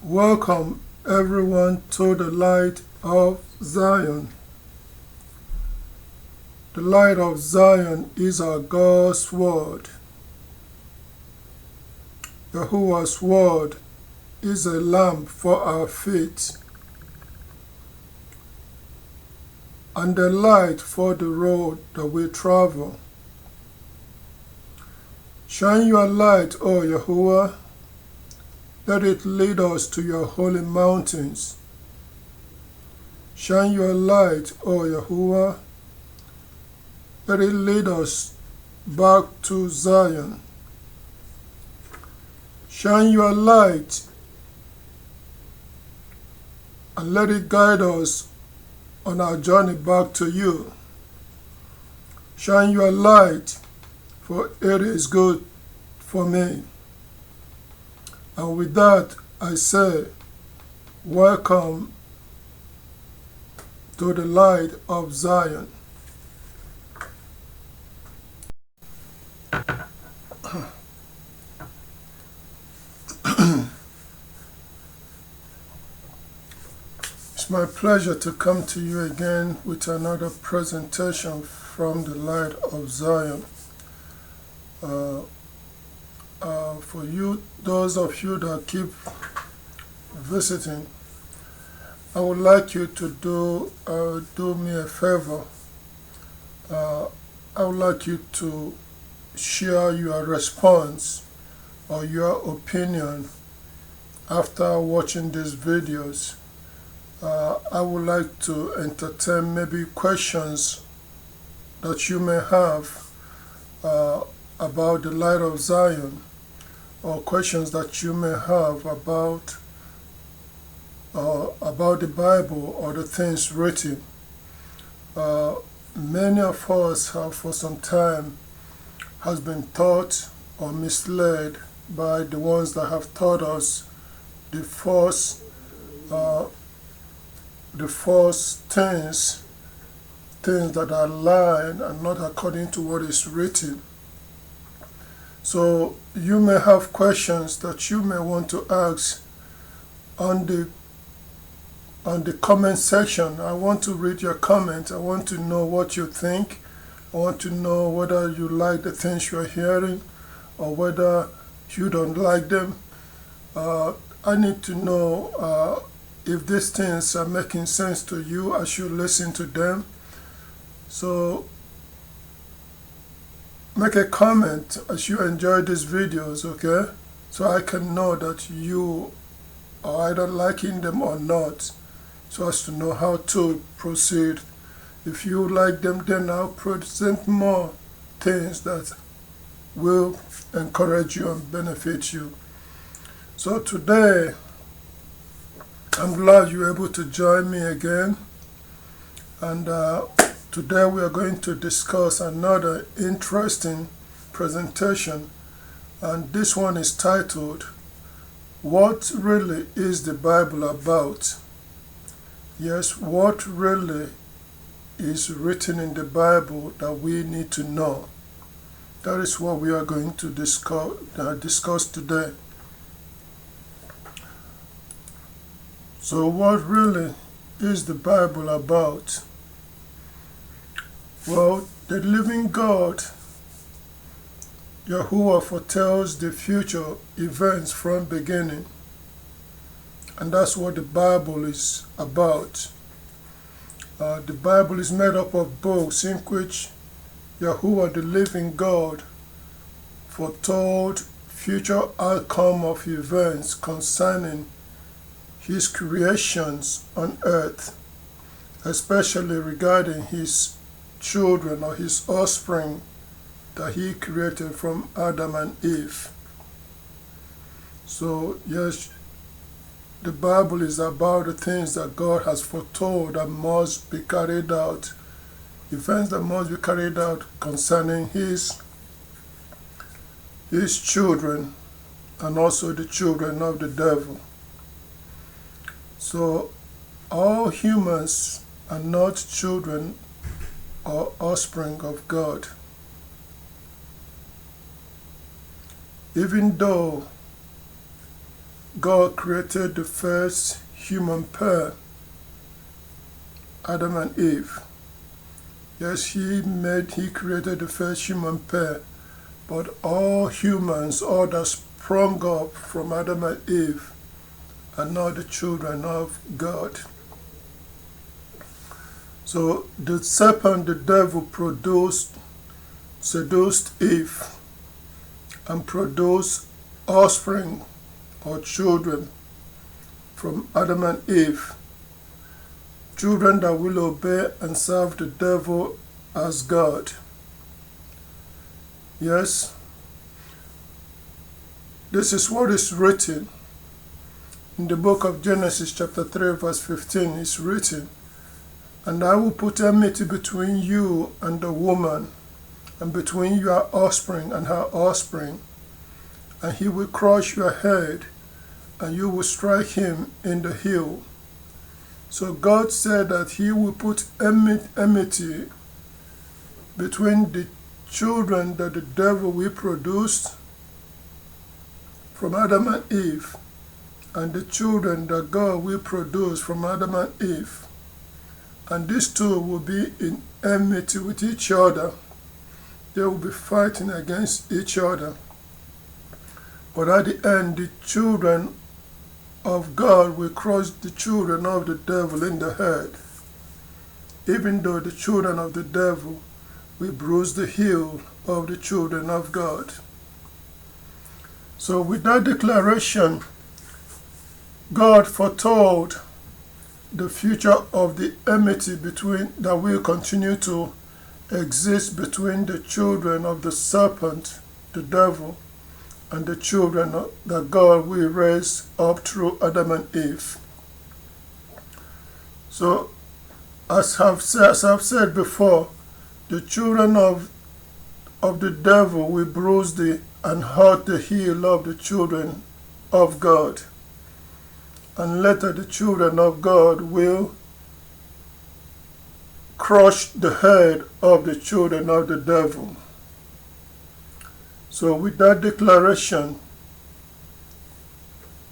Welcome everyone to the light of Zion. The light of Zion is our God's word. Yahuwah's word is a lamp for our feet and a light for the road that we travel. Shine your light, O Yahuwah. Let it lead us to your holy mountains. Shine your light, O Yahuwah. Let it lead us back to Zion. Shine your light and let it guide us on our journey back to you. Shine your light, for it is good for me. And with that, I say, welcome to the light of Zion. It's my pleasure to come to you again with another presentation from the light of Zion. For you, those of you that keep visiting, I would like you to do me a favor. I would like you to share your response or your opinion after watching these videos. I would like to entertain maybe questions that you may have about the light of Zion, or questions that you may have about the Bible or the things written. Many of us have for some time has been taught or misled by the ones that have taught us the false things that are lying and not according to what is written. So you may have questions that you may want to ask on the comment section. I want to read your comment. I want to know what you think. I want to know whether you like the things you're hearing or whether you don't like them. I need to know if these things are making sense to you as you listen to them. So make a comment as you enjoy these videos, okay? So I can know that you are either liking them or not, so as to know how to proceed. If you like them, then I'll present more things that will encourage you and benefit you. So today, I'm glad you're able to join me again. And today we are going to discuss another interesting presentation. And this one is titled, What Really is the Bible About? Yes, what really is written in the Bible that we need to know? That is what we are going to discuss today. So what really is the Bible about? Well, the living God, Yahuwah, foretells the future events from beginning. And that's what the Bible is about. The Bible is made up of books in which Yahuwah, the living God, foretold future outcome of events concerning his creations on earth, especially regarding his children or his offspring that he created from Adam and Eve. So yes, the Bible is about the things that God has foretold that must be carried out, events that must be carried out concerning his children and also the children of the devil. So all humans are not children or offspring of God. Even though God created the first human pair, Adam and Eve. Yes, He created the first human pair, but all humans, all that sprung up from Adam and Eve, are not the children of God. So the serpent, the devil, seduced Eve and produced offspring or children from Adam and Eve, children that will obey and serve the devil as God. Yes, this is what is written in the book of Genesis chapter 3 verse 15. It's written, "And I will put enmity between you and the woman, and between your offspring and her offspring, and he will crush your head, and you will strike him in the heel." So God said that He will put enmity between the children that the devil will produce from Adam and Eve, and the children that God will produce from Adam and Eve. And these two will be in enmity with each other. They will be fighting against each other. But at the end, the children of God will crush the children of the devil in the head, even though the children of the devil will bruise the heel of the children of God. So with that declaration, God foretold the future of the enmity that will continue to exist between the children of the serpent, the devil, and the children that God will raise up through Adam and Eve. So, as I've said before, the children of the devil will bruise and hurt the heel of the children of God. And later the children of God will crush the head of the children of the devil. So with that declaration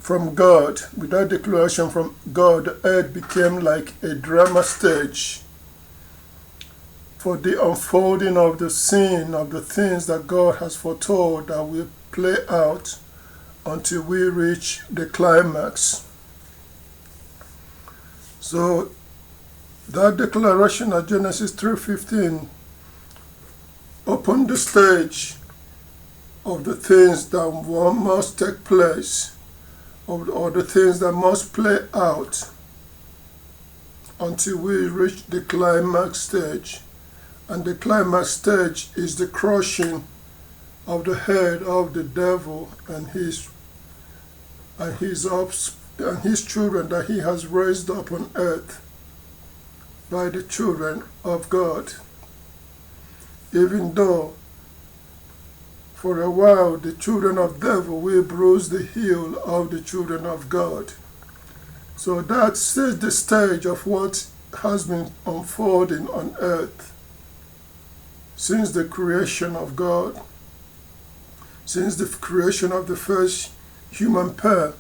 from God, the earth became like a drama stage for the unfolding of the scene of the things that God has foretold that will play out until we reach the climax. So that declaration of Genesis 3:15 opened the stage of the things that must take place, or the things that must play out until we reach the climax stage. And the climax stage is the crushing of the head of the devil and his children that he has raised up on earth by the children of God. Even though for a while the children of devil will bruise the heel of the children of God. So that sets the stage of what has been unfolding on earth since the creation of God, since the creation of the first human pair.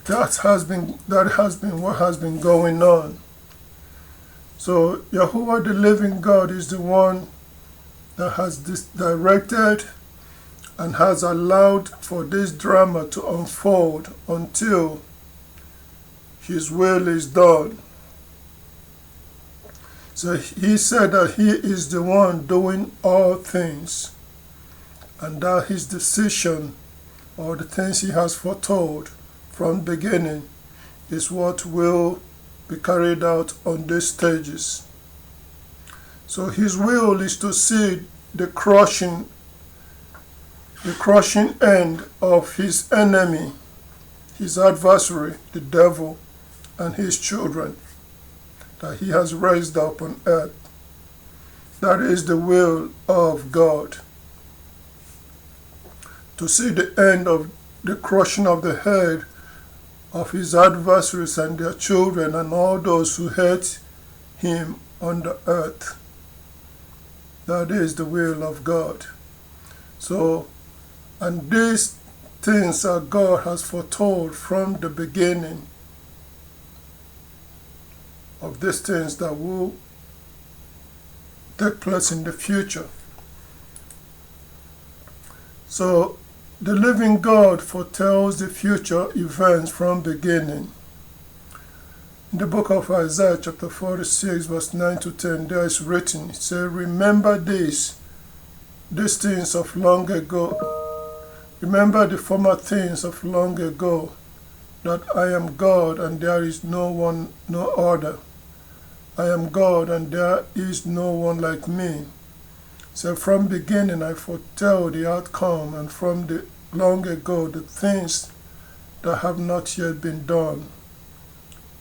That has been what has been going on. So Yahuwah the living God is the one that has directed and has allowed for this drama to unfold until His will is done. So He said that He is the one doing all things, and that His decision, or the things He has foretold from the beginning, is what will be carried out on these stages. So His will is to see the crushing end of His enemy, His adversary, the devil, and his children that He has raised up on earth. That is the will of God. To see the end of the crushing of the head of His adversaries and their children and all those who hate Him on the earth. That is the will of God. So, and this things that God has foretold from the beginning of these things that will take place in the future. So the living God foretells the future events from beginning. In the book of Isaiah chapter 46 verse 9 to 10, there is written, it says, remember these things of long ago. Remember the former things of long ago, that I am God and there is no other. I am God and there is no one like me. So from beginning I foretell the outcome, and from the long ago the things that have not yet been done.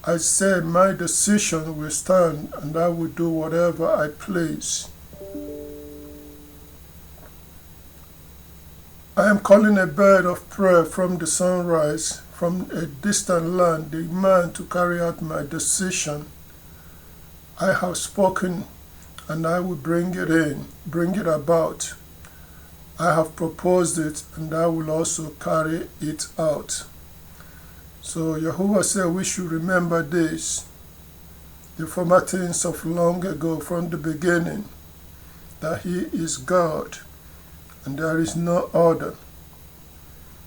I say my decision will stand, and I will do whatever I please. I am calling a bird of prey from the sunrise, from a distant land, the man to carry out my decision. I have spoken, and I will bring it about. I have proposed it, and I will also carry it out. So Yahuwah said we should remember this, the former things of long ago from the beginning, that He is God and there is no other.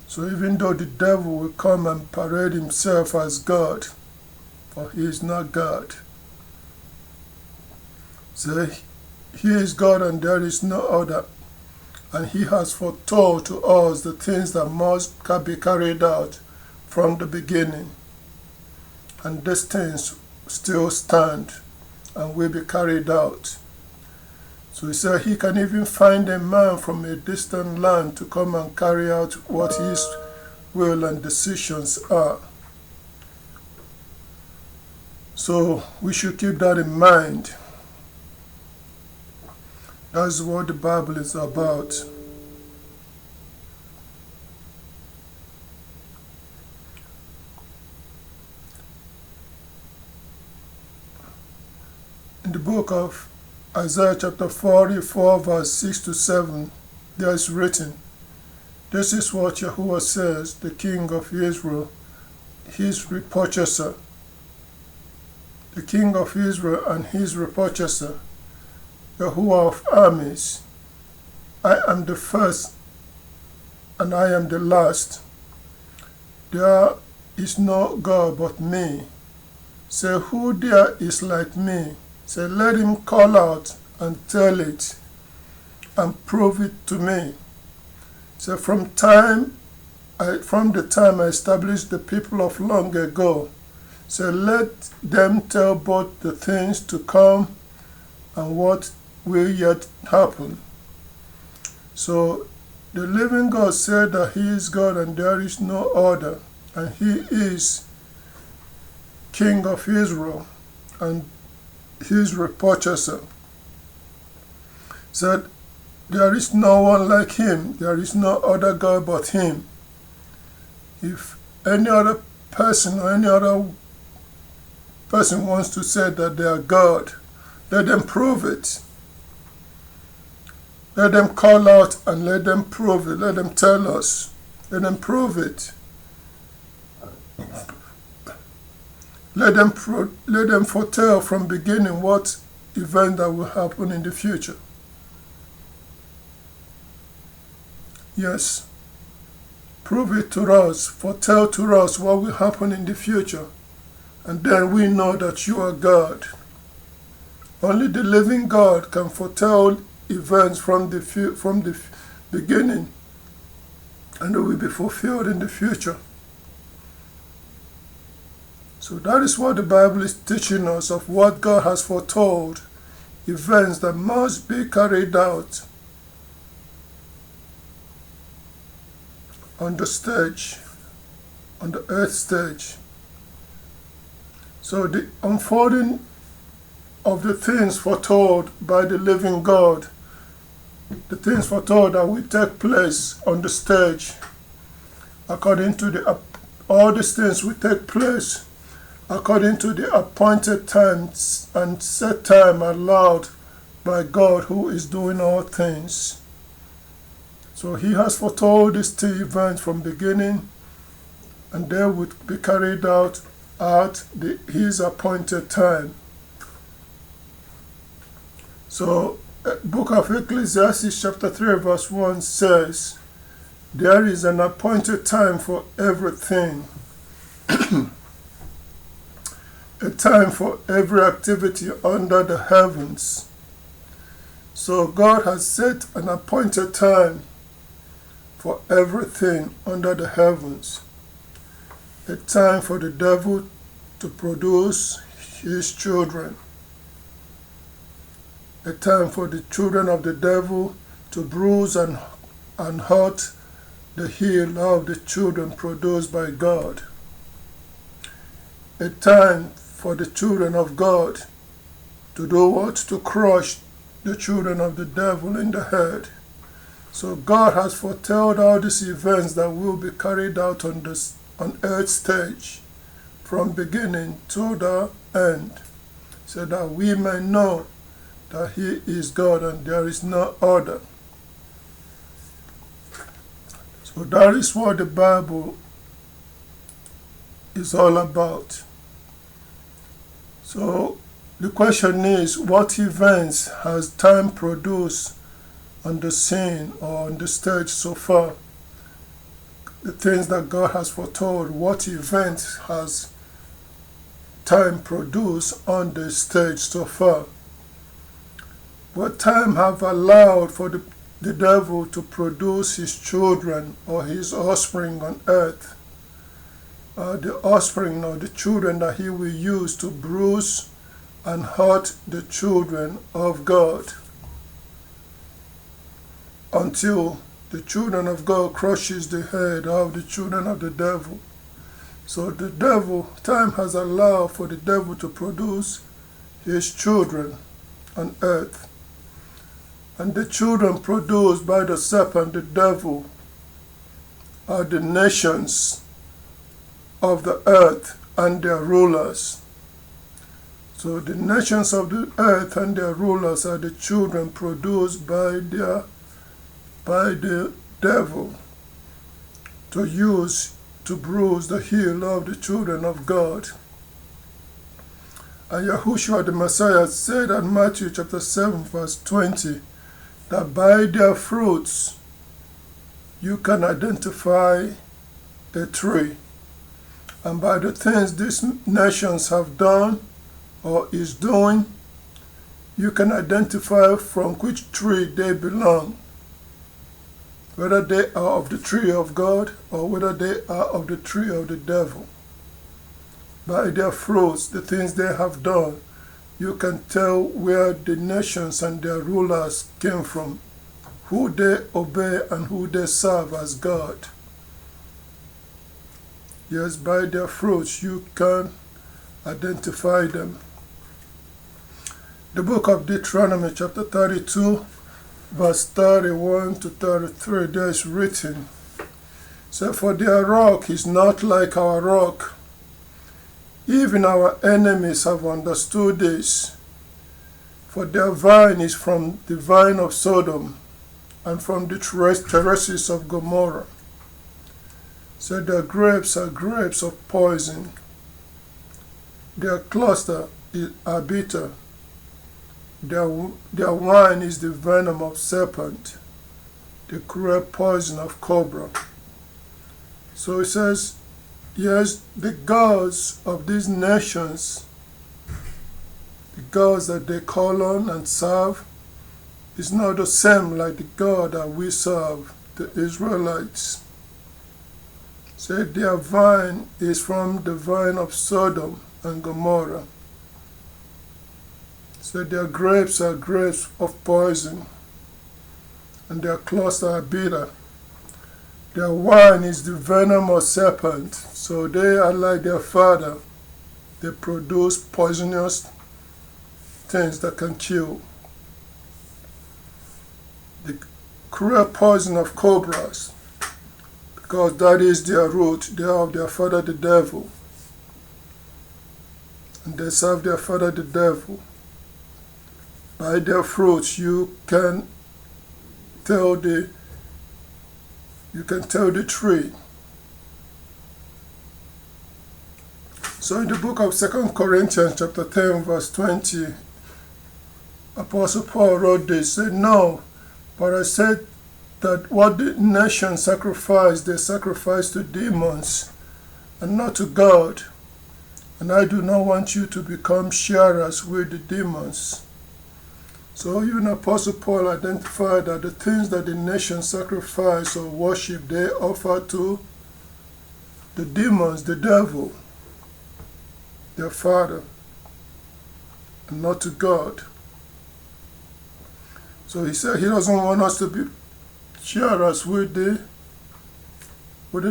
So even though the devil will come and parade himself as God, for he is not God. So He is God and there is no other. And He has foretold to us the things that must be carried out from the beginning. And these things still stand and will be carried out. So He said He can even find a man from a distant land to come and carry out what His will and decisions are. So we should keep that in mind. That's what the Bible is about. In the book of Isaiah chapter 44 verse 6 to 7, there is written, this is what Yahuwah says, the King of Israel, His repurchaser, the King of Israel and His repurchaser, Yahuwah of armies. I am the first and I am the last. There is no God but me. Say, who there is like me? Say, let him call out and tell it and prove it to me. Say, from the time I established the people of long ago, say, let them tell both the things to come and what will yet happen. So the living God said that He is God and there is no other, and He is King of Israel and His repurchaser. Said there is no one like Him, there is no other God but Him. If any other person or any other person wants to say that they are God, let them prove it. Let them call out and let them prove it. Let them tell us. Let them prove it. Let them foretell from beginning what event that will happen in the future. Yes. Prove it to us. Foretell to us what will happen in the future. And then we know that you are God. Only the living God can foretell events from the beginning, and they will be fulfilled in the future. So that is what the Bible is teaching us of what God has foretold, events that must be carried out on the stage, on the earth stage. So the unfolding of the things foretold by the living God, the things foretold that will take place on the stage, according to all these things will take place according to the appointed times and set time allowed by God who is doing all things. So he has foretold these two events from beginning, and they would be carried out at his appointed time. So book of Ecclesiastes chapter 3 verse 1 says, there is an appointed time for everything, a time for every activity under the heavens. So God has set an appointed time for everything under the heavens. A time for the devil to produce his children. A time for the children of the devil to bruise and hurt the heel of the children produced by God. A time for the children of God to do what? To crush the children of the devil in the head. So God has foretold all these events that will be carried out on earth's stage from beginning to the end, so that we may know that he is God and there is no other. So that is what the Bible is all about. So the question is, what events has time produced on the scene or on the stage so far? The things that God has foretold, what events has time produced on the stage so far? What time have allowed for the devil to produce his children or his offspring on earth? The offspring or the children that he will use to bruise and hurt the children of God, until the children of God crushes the head of the children of the devil. So the devil, time has allowed for the devil to produce his children on earth. And the children produced by the serpent, the devil, are the nations of the earth and their rulers. So the nations of the earth and their rulers are the children produced by the devil to use to bruise the heel of the children of God. And Yahuwah the Messiah said in Matthew chapter 7 verse 20, that by their fruits you can identify a tree. And by the things these nations have done or is doing, you can identify from which tree they belong, whether they are of the tree of God or whether they are of the tree of the devil. By their fruits, the things they have done, you can tell where the nations and their rulers came from, who they obey and who they serve as God. Yes, by their fruits you can identify them. The book of Deuteronomy chapter 32 verse 31 to 33, there is written, so for their rock is not like our rock. Even our enemies have understood this. For their vine is from the vine of Sodom and from the terraces of Gomorrah. So their grapes are grapes of poison. Their cluster are bitter. Their wine is the venom of serpent, the cruel poison of cobra. So it says, yes, the gods of these nations, the gods that they call on and serve, is not the same like the God that we serve, the Israelites. So their vine is from the vine of Sodom and Gomorrah. So their grapes are grapes of poison, and their clusters are bitter. Their wine is the venom of serpent, so they are like their father. They produce poisonous things that can kill. The cruel poison of cobras, because that is their root. They are of their father the devil, and they serve their father the devil. By their fruits you can tell the you can tell the tree. So in the book of 2 Corinthians chapter 10 verse 20, Apostle Paul wrote this, said, "No, but I said that what the nations sacrifice, they sacrifice to demons and not to God. And I do not want you to become sharers with the demons." So even Apostle Paul identified that the things that the nations sacrifice or worship, they offer to the demons, the devil, their father, and not to God. So he said he doesn't want us to be sharers with the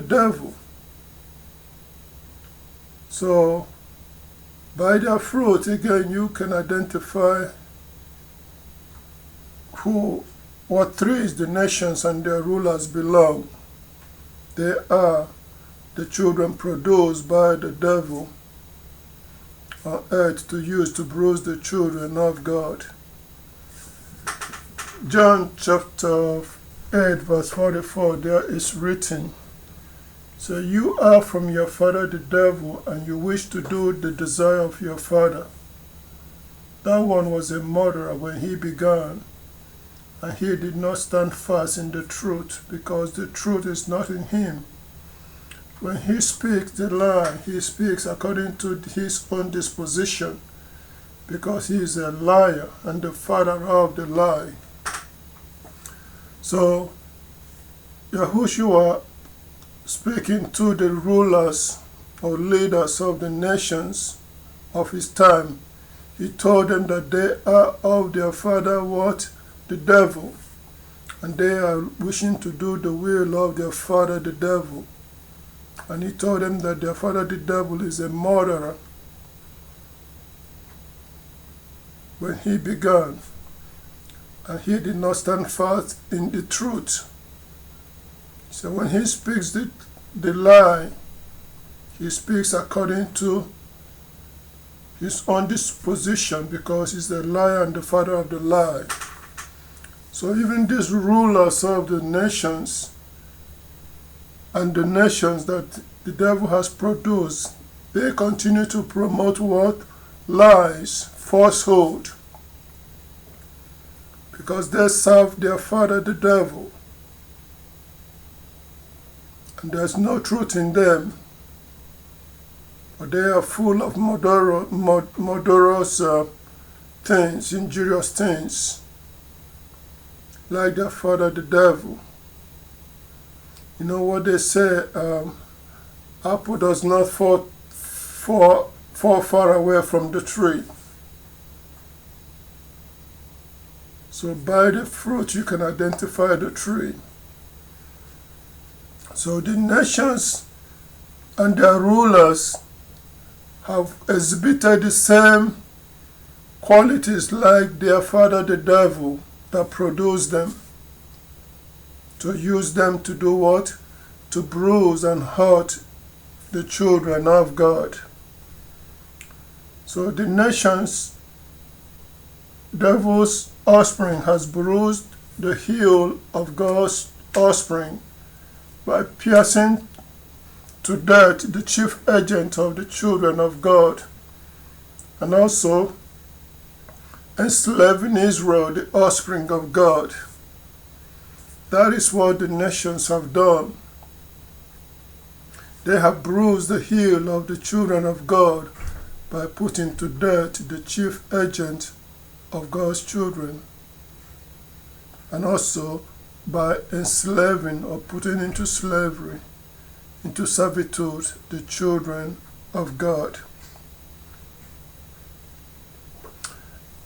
devil. So by their fruit, again, you can identify what trees the nations and their rulers belong. They are the children produced by the devil on earth to use to bruise the children of God. John chapter 8 verse 44, there is written, "So you are from your father the devil, and you wish to do the desire of your father." That one was a murderer when he began, and he did not stand fast in the truth, because the truth is not in him. When he speaks the lie, he speaks according to his own disposition, because he is a liar and the father of the lie. So Yahuwah, speaking to the rulers or leaders of the nations of his time, he told them that they are of their father what? The devil. And they are wishing to do the will of their father the devil. And he told them that their father the devil is a murderer when he began. And he did not stand fast in the truth. So when he speaks the lie, he speaks according to his own disposition, because he's the liar and the father of the lie. So even these rulers of the nations and the nations that the devil has produced, they continue to promote what? Lies, falsehood, because they serve their father the devil. And there's no truth in them, but they are full of murderous things, injurious things, like their father the devil. You know what they say, apple does not fall far away from the tree. So by the fruit you can identify the tree. So the nations and their rulers have exhibited the same qualities like their father the devil that produced them, to use them to do what? To bruise and hurt the children of God. So the nations, devil's offspring, has bruised the heel of God's offspring by piercing to death the chief agent of the children of God, and also enslaving Israel, the offspring of God. That is what the nations have done. They have bruised the heel of the children of God by putting to death the chief agent of God's children, and also by enslaving or putting into slavery, into servitude, the children of God.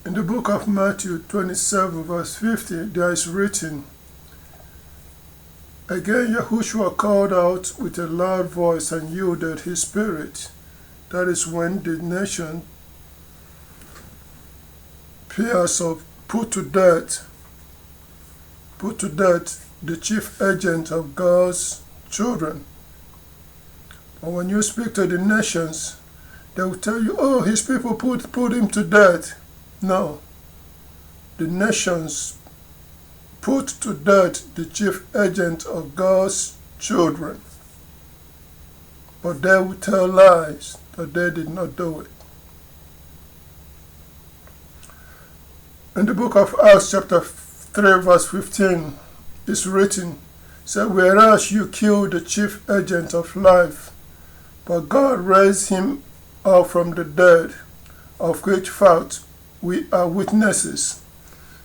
In the book of Matthew 27 verse 50, there is written, "Again Yahuwah called out with a loud voice and yielded his spirit." That is when the nation pierced or put to death the chief agent of God's children. But when you speak to the nations, they will tell you, "Oh, his people put him to death." No. The nations put to death the chief agent of God's children. But they will tell lies that they did not do it. In the book of Acts chapter 3 verse 15 is written, said, whereas you killed the chief agent of life, but God raised him up from the dead, of which fact we are witnesses.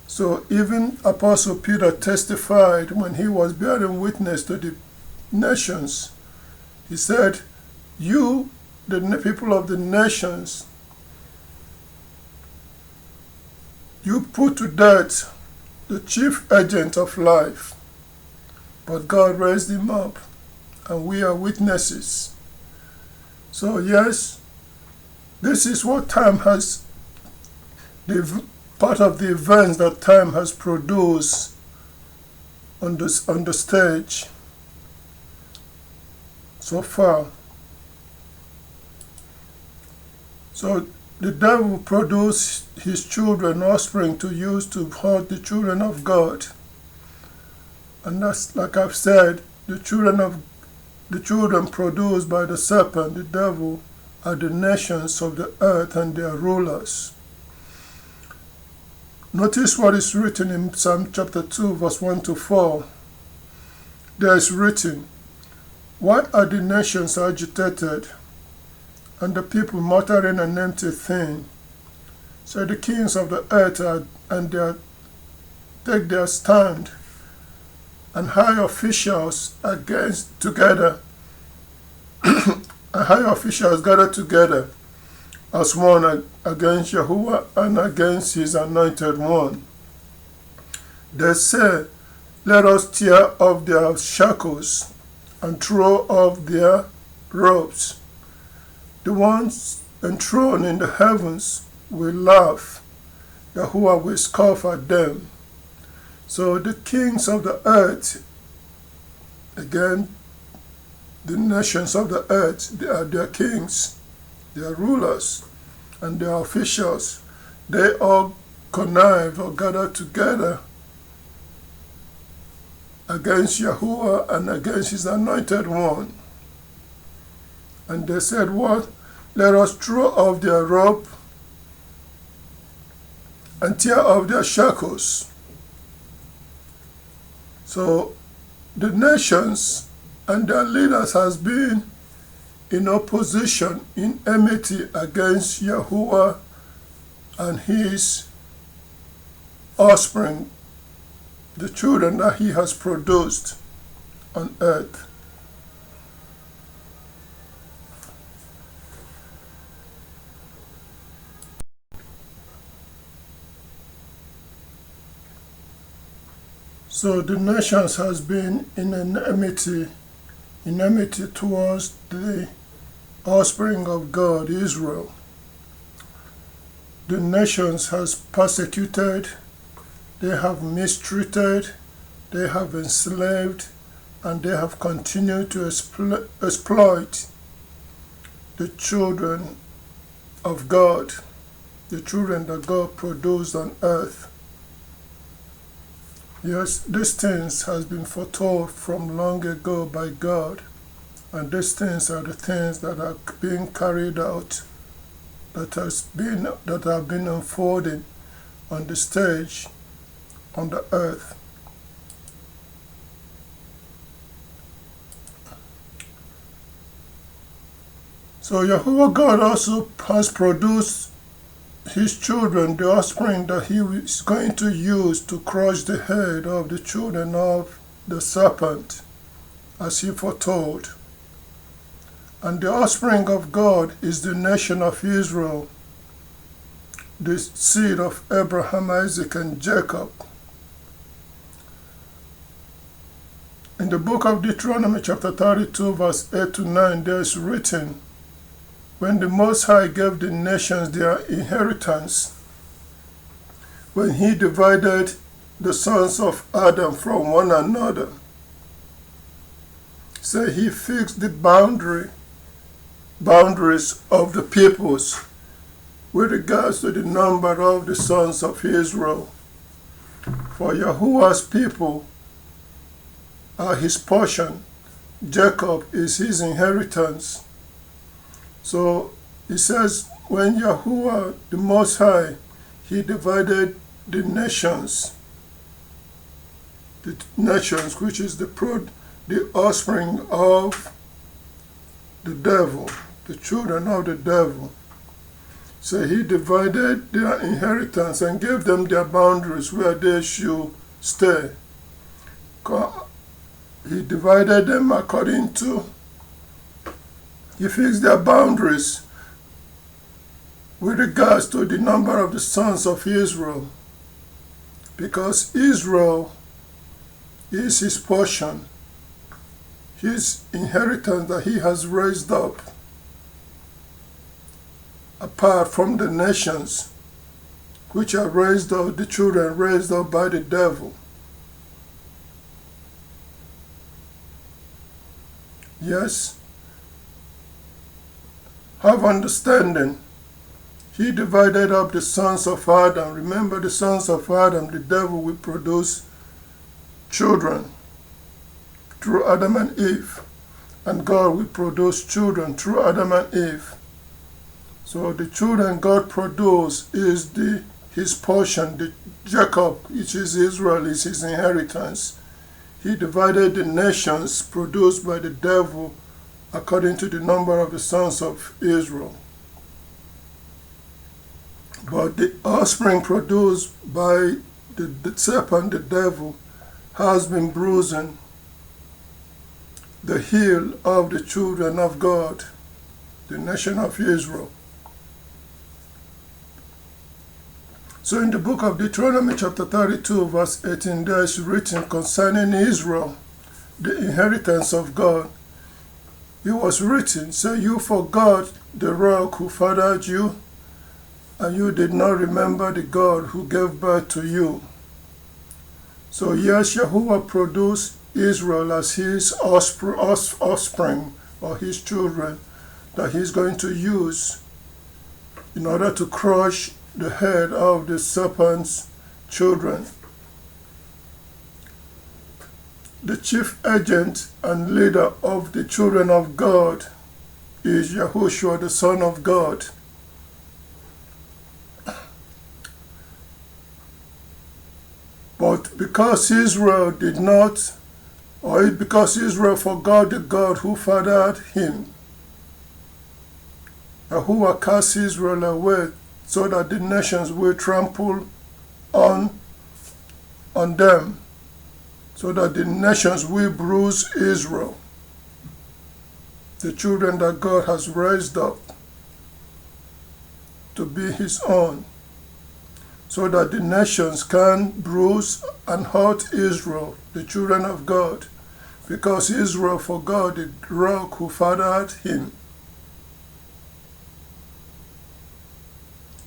So even Apostle Peter testified when he was bearing witness to the nations. He said, you, the people of the nations, you put to death the chief agent of life, but God raised him up, and we are witnesses. So yes, this is what time has, part of the events that time has produced on the stage so far. So the devil produced his children, offspring, to use to hurt the children of God. And that's, like I've said, the children produced by the serpent, the devil, are the nations of the earth and their rulers. Notice what is written in Psalm chapter 2, verse 1 to 4. There is written, why are the nations agitated, and the people muttering an empty thing? So the kings of the earth take their stand, and high officials together, and high officials gather together as one against Yahuwah and against his anointed one. They say, let us tear off their shackles and throw off their robes. The ones enthroned in the heavens will laugh. Yahuwah will scoff at them. So the kings of the earth, again, the nations of the earth, they are their kings, their rulers, and their officials. They all connive or gather together against Yahuwah and against his anointed one. And they said, what? Let us throw off their robe and tear off their shackles. So the nations and their leaders has been in opposition, in enmity against Yahuwah and his offspring, the children that he has produced on earth. So the nations has been in enmity towards the offspring of God, Israel. The nations has persecuted, they have mistreated, they have enslaved, and they have continued to exploit the children of God, the children that God produced on earth. Yes, these things has been foretold from long ago by God, and these things are the things that are being carried out, that have been unfolding on the stage on the earth. So Yahuwah God also has produced his children, the offspring that he is going to use to crush the head of the children of the serpent, as he foretold. And the offspring of God is the nation of Israel, the seed of Abraham, Isaac, and Jacob. In the book of Deuteronomy chapter 32 verse 8 to 9, there is written, when the Most High gave the nations their inheritance, when he divided the sons of Adam from one another, so he fixed the boundaries of the peoples with regards to the number of the sons of Israel. For Yahuwah's people are his portion. Jacob is his inheritance. So he says, when Yahuwah, the Most High, he divided the nations, which is the offspring of the devil, the children of the devil. So he divided their inheritance and gave them their boundaries where they should stay. He divided them according to, he fixed their boundaries with regards to the number of the sons of Israel, because Israel is his portion, his inheritance that he has raised up, apart from the nations which are raised up, the children raised up by the devil. Yes, have understanding. He divided up the sons of Adam. Remember, the sons of Adam, the devil will produce children through Adam and Eve, and God will produce children through Adam and Eve. So the children God produced is his portion. The Jacob, which is Israel, is his inheritance. He divided the nations produced by the devil according to the number of the sons of Israel. But the offspring produced by the serpent, the devil, has been bruising the heel of the children of God, the nation of Israel. So in the book of Deuteronomy chapter 32 verse 18, there is written concerning Israel, the inheritance of God. It was written, "Say you forgot the rock who fathered you, and you did not remember the God who gave birth to you." So yes, Yahuwah produced Israel as his offspring, or his children, that he's going to use in order to crush the head of the serpent's children. The chief agent and leader of the children of God is Yahushua, the Son of God. But because Israel forgot the God who fathered him, Yahuwah cast Israel away so that the nations will trample on them, so that the nations will bruise Israel, the children that God has raised up to be his own, so that the nations can bruise and hurt Israel, the children of God, because Israel forgot the rock who fathered him.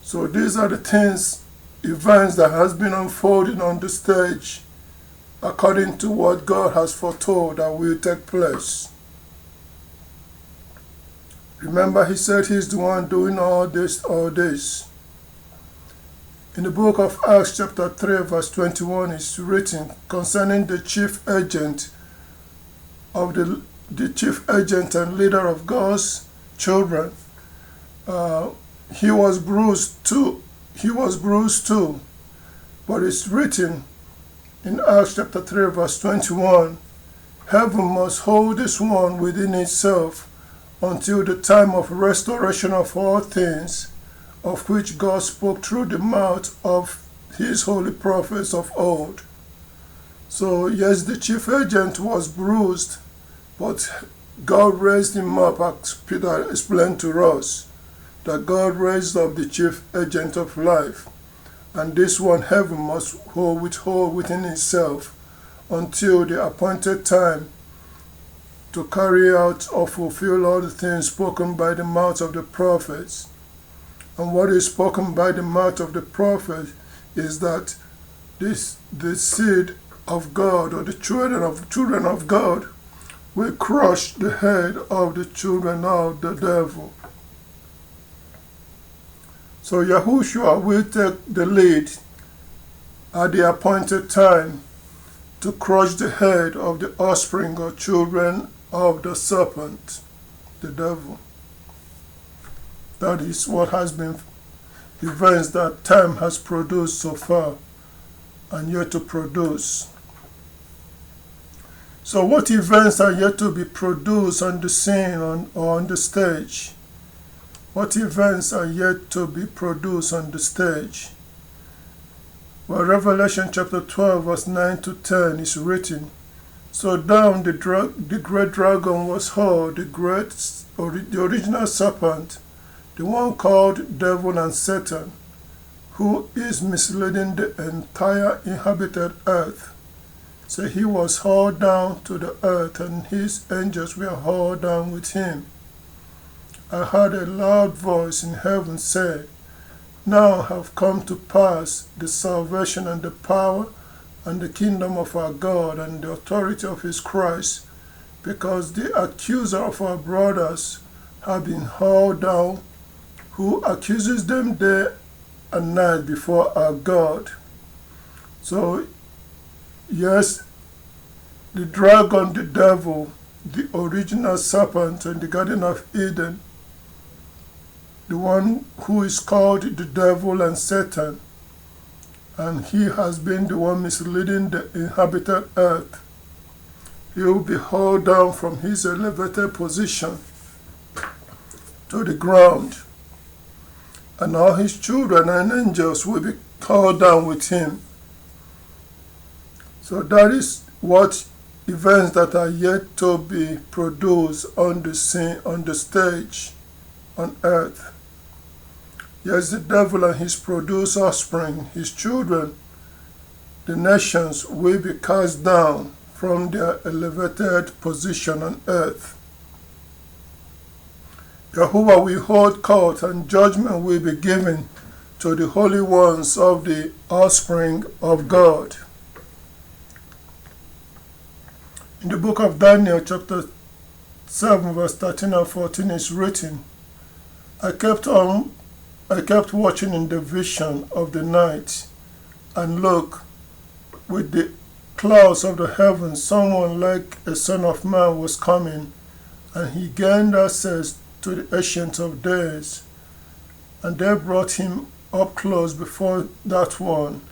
So these are the events that has been unfolding on the stage according to what God has foretold that will take place. Remember, he said he's the one doing all this. In the book of Acts chapter 3 verse 21 is written concerning the chief agent and leader of God's children. He was bruised too. But it's written in Acts chapter 3 verse 21, heaven must hold this one within itself until the time of restoration of all things, of which God spoke through the mouth of his holy prophets of old. So yes, the chief agent was bruised, but God raised him up, as Peter explained to us, that God raised up the chief agent of life. And this one heaven must withhold within itself until the appointed time to carry out or fulfill all the things spoken by the mouth of the prophets. And what is spoken by the mouth of the prophet is that the seed of God, or the children of God, will crush the head of the children of the devil. So Yahushua will take the lead at the appointed time to crush the head of the offspring or children of the serpent, the devil. That is what has been events that time has produced so far and yet to produce. So what events are yet to be produced on the scene or on the stage? What events are yet to be produced on the stage? Well, Revelation chapter 12 verse 9 to 10 is written, "So down the great dragon was hurled, the original serpent, the one called Devil and Satan, who is misleading the entire inhabited earth. So he was hauled down to the earth, and his angels were hauled down with him. I heard a loud voice in heaven say, 'Now have come to pass the salvation and the power and the kingdom of our God and the authority of his Christ, because the accuser of our brothers have been hauled down, who accuses them day and night before our God.'" So, yes, the dragon, the devil, the original serpent in the Garden of Eden, the one who is called the devil and Satan, and he has been the one misleading the inhabited earth. He will be hauled down from his elevated position to the ground, and all his children and angels will be hauled down with him. So that is what events that are yet to be produced on the scene, on the stage, on earth. Yes, the devil and his produced offspring, his children, the nations will be cast down from their elevated position on earth. Yahuwah will hold court, and judgment will be given to the holy ones of the offspring of God. In the book of Daniel, chapter 7, verse 13 and 14 is written, I kept watching in the vision of the night, and look, with the clouds of the heavens, someone like a son of man was coming, and he gained access to the Ancient of Days. And they brought him up close before that one,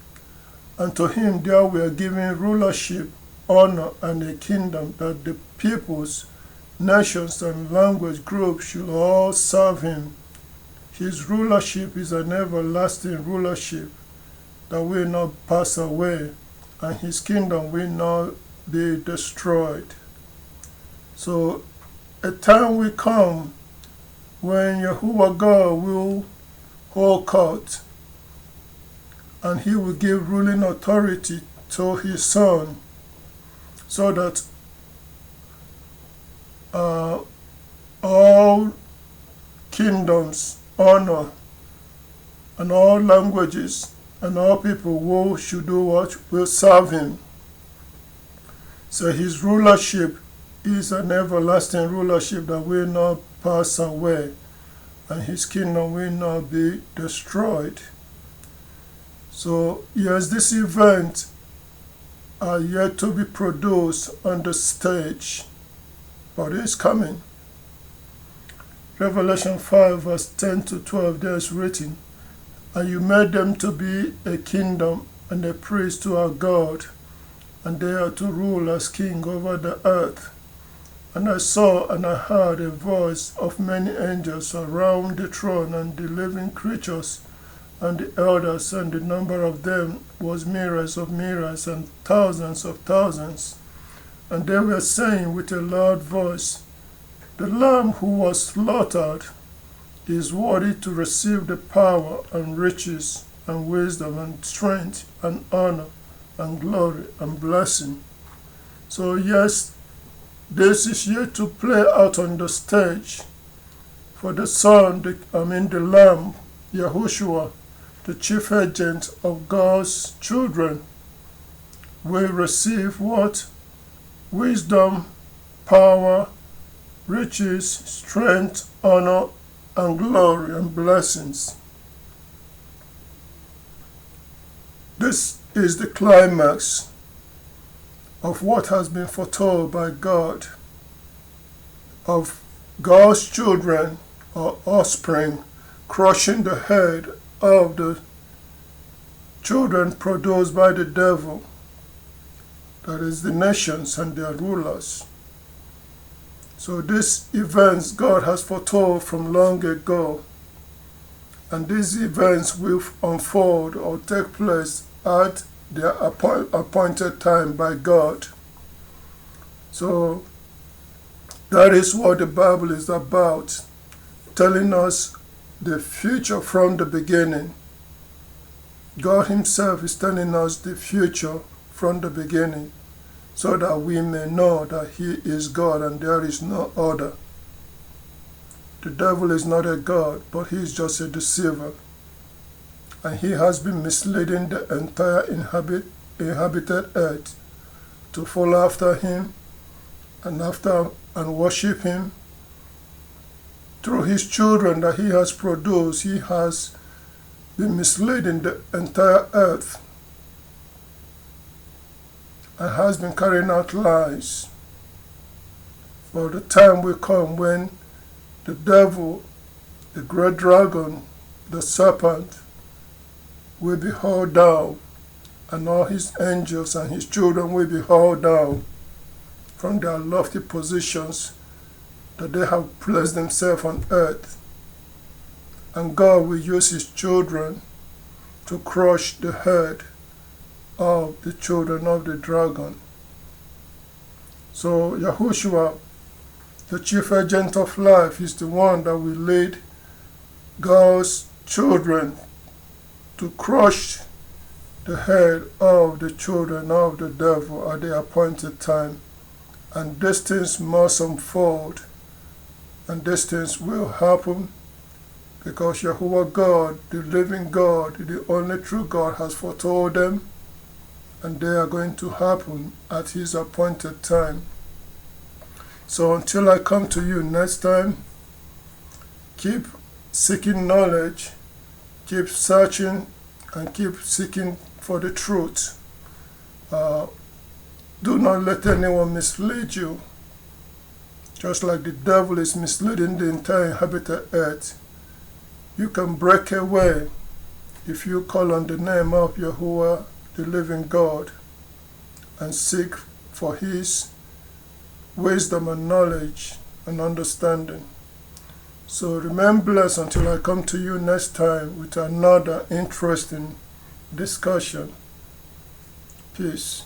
and to him there were given rulership, honor, and a kingdom, that the peoples, nations, and language groups should all serve him. His rulership is an everlasting rulership that will not pass away, and his kingdom will not be destroyed. So a time will come when Yahuwah God will hold court, and he will give ruling authority to his son, so that all kingdoms, honor, and all languages, and all people who should do what? Will serve him. So his rulership is an everlasting rulership that will not pass away, and his kingdom will not be destroyed. So yes, this event are yet to be produced on the stage, but it is coming. Revelation 5 verse 10 to 12, there is written, And you made them to be a kingdom and a priest to our God, and they are to rule as king over the earth. And I saw and I heard a voice of many angels around the throne and the living creatures and the elders, and the number of them was myriads of myriads and thousands of thousands. And they were saying with a loud voice, The Lamb who was slaughtered is worthy to receive the power and riches and wisdom and strength and honor and glory and blessing. So yes, this is yet to play out on the stage. For the Son, the Lamb, Yahushua, the chief agent of God's children, will receive what? Wisdom, power, riches, strength, honor, and glory and blessings. This is the climax of what has been foretold by God of God's children or offspring crushing the head of the children produced by the devil, that is the nations and their rulers. So these events God has foretold from long ago, and these events will unfold or take place at their appointed time by God. So that is what the Bible is about, telling us the future from the beginning. God himself is telling us the future from the beginning, so that we may know that he is God and there is no other. The devil is not a God, but he is just a deceiver. And he has been misleading the entire inhabited earth to follow after him and worship him. Through his children that he has produced, he has been misleading the entire earth and has been carrying out lies. But the time will come when the devil, the great dragon, the serpent, will be hauled down, and all his angels and his children will be hauled down from their lofty positions that they have placed themselves on earth. And God will use his children to crush the head of the children of the dragon. So Yahushua, the chief agent of life, is the one that will lead God's children to crush the head of the children of the devil at the appointed time. And these things must unfold, and these things will happen because Yahuwah God, the living God, the only true God, has foretold them, and they are going to happen at his appointed time. So until I come to you next time, keep seeking knowledge, keep searching, and keep seeking for the truth. Do not let anyone mislead you, just like the devil is misleading the entire inhabited earth. You can break away if you call on the name of Yahuwah, the living God, and seek for his wisdom and knowledge and understanding. So remain blessed until I come to you next time with another interesting discussion. Peace.